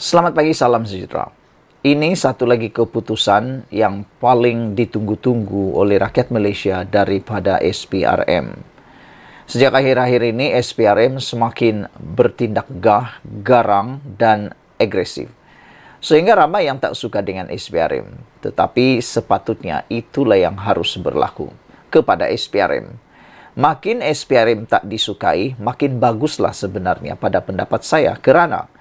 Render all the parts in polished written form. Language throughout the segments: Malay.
Selamat pagi, salam sejahtera. Ini satu lagi keputusan yang paling ditunggu-tunggu oleh rakyat Malaysia daripada SPRM. Sejak akhir-akhir ini, SPRM semakin bertindak garang dan agresif. Sehingga ramai yang tak suka dengan SPRM. Tetapi sepatutnya itulah yang harus berlaku kepada SPRM. Makin SPRM tak disukai, makin baguslah sebenarnya pada pendapat saya. Kerana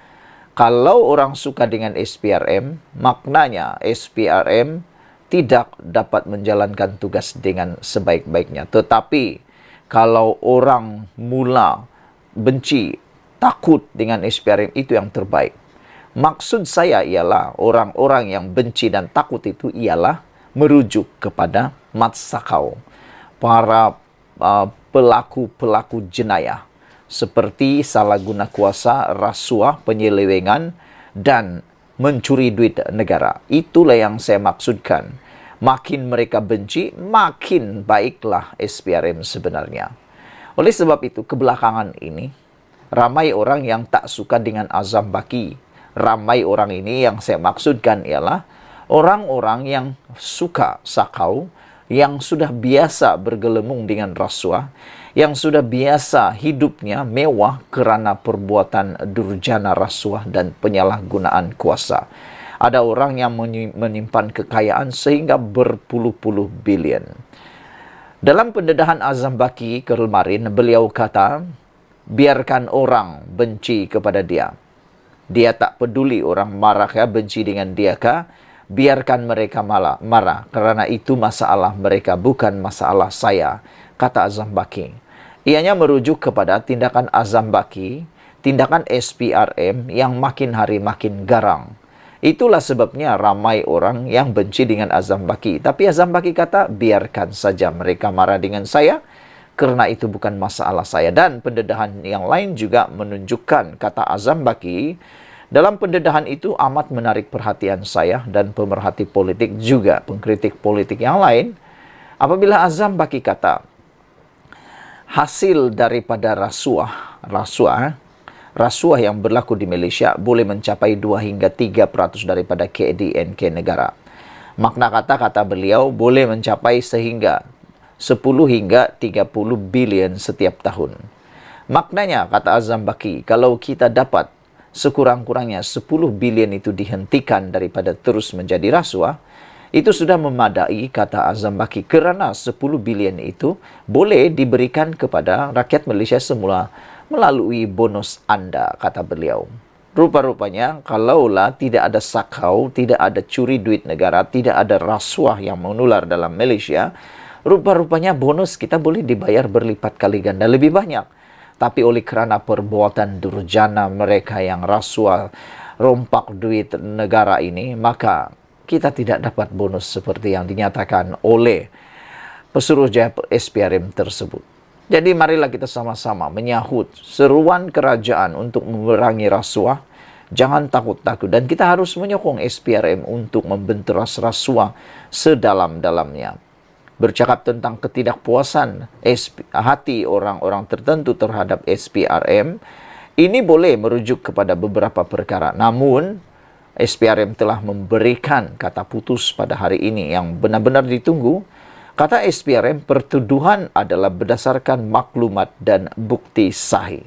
kalau orang suka dengan SPRM, maknanya SPRM tidak dapat menjalankan tugas dengan sebaik-baiknya. Tetapi kalau orang mula benci, takut dengan SPRM, itu yang terbaik. Maksud saya ialah orang-orang yang benci dan takut itu ialah merujuk kepada Mat Sakau, para pelaku-pelaku jenayah seperti salah guna kuasa, rasuah, penyelewengan dan mencuri duit negara. Itulah yang saya maksudkan. Makin mereka benci, makin baiklah SPRM sebenarnya. Oleh sebab itu, kebelakangan ini ramai orang yang tak suka dengan Azam Baki. Ramai orang ini yang saya maksudkan ialah orang-orang yang suka sakau, yang sudah biasa bergelumung dengan rasuah, yang sudah biasa hidupnya mewah kerana perbuatan durjana rasuah dan penyalahgunaan kuasa. Ada orang yang menyimpan kekayaan sehingga berpuluh-puluh bilion. Dalam pendedahan Azam Baki kemarin, beliau kata, biarkan orang benci kepada dia. Dia tak peduli orang marah kah, benci dengan dia kah, biarkan mereka marah, kerana itu masalah mereka, bukan masalah saya, kata Azam Baki. Ianya merujuk kepada tindakan Azam Baki, tindakan SPRM yang makin hari makin garang. Itulah sebabnya ramai orang yang benci dengan Azam Baki. Tapi Azam Baki kata, biarkan saja mereka marah dengan saya, kerana itu bukan masalah saya. Dan pendedahan yang lain juga menunjukkan, kata Azam Baki, dalam pendedahan itu amat menarik perhatian saya dan pemerhati politik juga, pengkritik politik yang lain. Apabila Azam Baki kata, hasil daripada rasuah yang berlaku di Malaysia boleh mencapai 2 hingga 3% daripada KDNK negara. Makna kata beliau boleh mencapai sehingga 10 hingga 30 bilion setiap tahun. Maknanya, kata Azam Baki, kalau kita dapat sekurang-kurangnya 10 bilion itu dihentikan daripada terus menjadi rasuah, itu sudah memadai, kata Azam Baki, kerana 10 bilion itu boleh diberikan kepada rakyat Malaysia semula melalui bonus anda, kata beliau. Rupa-rupanya, kalaulah tidak ada sakau, tidak ada curi duit negara, tidak ada rasuah yang menular dalam Malaysia, rupa-rupanya bonus kita boleh dibayar berlipat kali ganda lebih banyak. Tapi oleh kerana perbuatan durjana mereka yang rasuah, rompak duit negara ini, maka kita tidak dapat bonus seperti yang dinyatakan oleh Pesuruhjaya SPRM tersebut. Jadi marilah kita sama-sama menyahut seruan kerajaan untuk memerangi rasuah. Jangan takut-takut, dan kita harus menyokong SPRM untuk membenteras rasuah sedalam-dalamnya. Bercakap tentang ketidakpuasan hati orang-orang tertentu terhadap SPRM, ini boleh merujuk kepada beberapa perkara. Namun, SPRM telah memberikan kata putus pada hari ini yang benar-benar ditunggu. Kata SPRM, pertuduhan adalah berdasarkan maklumat dan bukti sahih.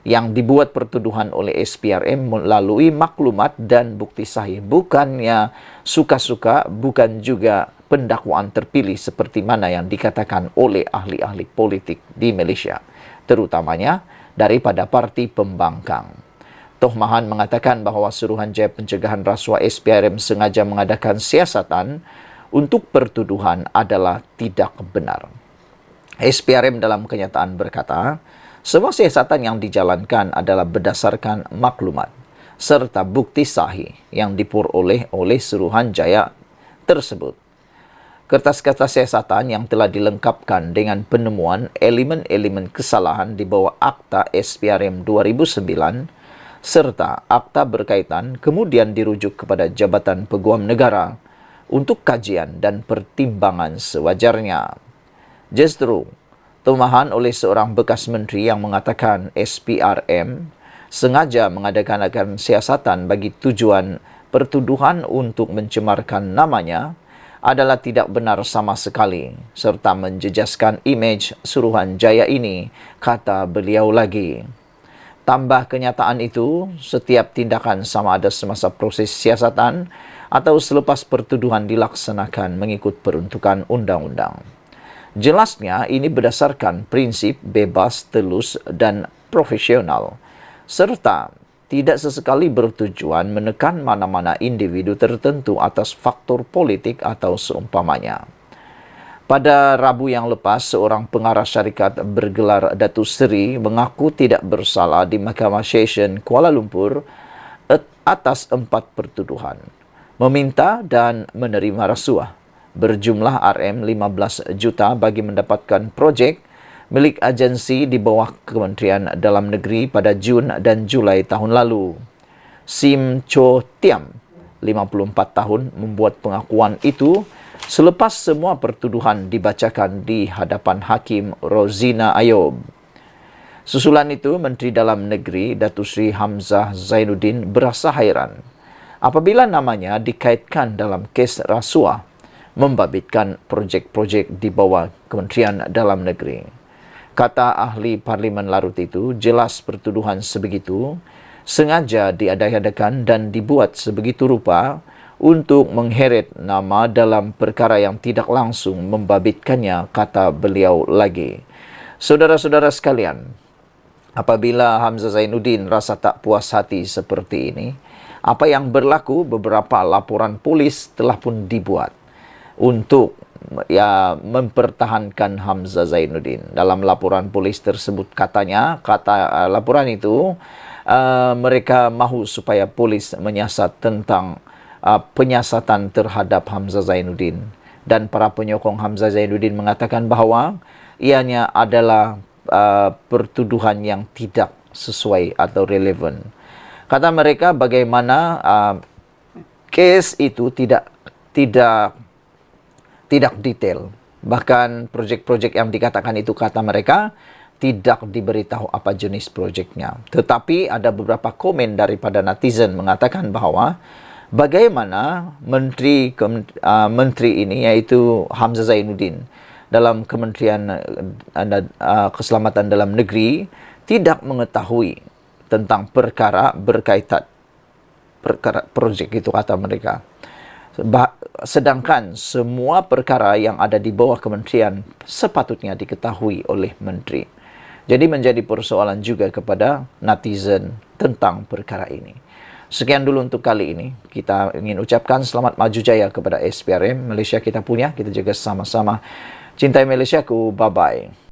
Yang dibuat pertuduhan oleh SPRM melalui maklumat dan bukti sahih. Bukannya suka-suka, bukan juga pendakwaan terpilih seperti mana yang dikatakan oleh ahli-ahli politik di Malaysia, terutamanya daripada parti pembangkang. Toh Mahan mengatakan bahawa Suruhanjaya Pencegahan Rasuah SPRM sengaja mengadakan siasatan untuk pertuduhan adalah tidak benar. SPRM dalam kenyataan berkata, semua siasatan yang dijalankan adalah berdasarkan maklumat serta bukti sahih yang diperoleh oleh Suruhanjaya tersebut. Kertas-kertas siasatan yang telah dilengkapkan dengan penemuan elemen-elemen kesalahan di bawah Akta SPRM 2009 serta akta berkaitan kemudian dirujuk kepada Jabatan Peguam Negara untuk kajian dan pertimbangan sewajarnya. Justru, tomahan oleh seorang bekas menteri yang mengatakan SPRM sengaja mengadakan siasatan bagi tujuan pertuduhan untuk mencemarkan namanya adalah tidak benar sama sekali serta menjejaskan imej Suruhanjaya ini, kata beliau lagi. Tambah kenyataan itu, setiap tindakan sama ada semasa proses siasatan atau selepas pertuduhan dilaksanakan mengikut peruntukan undang-undang. Jelasnya ini berdasarkan prinsip bebas, telus dan profesional, serta tidak sesekali bertujuan menekan mana-mana individu tertentu atas faktor politik atau seumpamanya. Pada Rabu yang lepas, seorang pengarah syarikat bergelar Datuk Seri mengaku tidak bersalah di Mahkamah Session Kuala Lumpur atas 4 pertuduhan. Meminta dan menerima rasuah berjumlah RM15 juta bagi mendapatkan projek milik agensi di bawah Kementerian Dalam Negeri pada Jun dan Julai tahun lalu. Sim Cho Tiam, 54 tahun, membuat pengakuan itu selepas semua pertuduhan dibacakan di hadapan Hakim Rozina Ayub. Susulan itu, Menteri Dalam Negeri Datuk Seri Hamzah Zainuddin berasa hairan apabila namanya dikaitkan dalam kes rasuah membabitkan projek-projek di bawah Kementerian Dalam Negeri. Kata ahli Parlimen Larut itu, jelas pertuduhan sebegitu sengaja diadakan dan dibuat sebegitu rupa untuk mengheret nama dalam perkara yang tidak langsung membabitkannya, kata beliau lagi. Saudara-saudara sekalian, apabila Hamzah Zainuddin rasa tak puas hati seperti ini, apa yang berlaku, beberapa laporan polis telah pun dibuat untuk mempertahankan Hamzah Zainuddin. Dalam laporan polis tersebut kata laporan itu, mereka mahu supaya polis menyiasat tentang penyiasatan terhadap Hamzah Zainuddin, dan para penyokong Hamzah Zainuddin mengatakan bahawa ianya adalah pertuduhan yang tidak sesuai atau relevan. Kata mereka, bagaimana kes itu tidak detail. Bahkan projek-projek yang dikatakan itu, kata mereka, tidak diberitahu apa jenis projeknya. Tetapi ada beberapa komen daripada netizen mengatakan bahawa bagaimana menteri ini, iaitu Hamzah Zainuddin, dalam Kementerian Keselamatan Dalam Negeri tidak mengetahui tentang perkara berkaitan projek itu, kata mereka. Sedangkan semua perkara yang ada di bawah kementerian sepatutnya diketahui oleh menteri. Jadi menjadi persoalan juga kepada netizen tentang perkara ini. Sekian dulu untuk kali ini. Kita ingin ucapkan selamat maju jaya kepada SPRM. Malaysia kita punya, kita jaga sama-sama. Cintai Malaysiaku, bye-bye.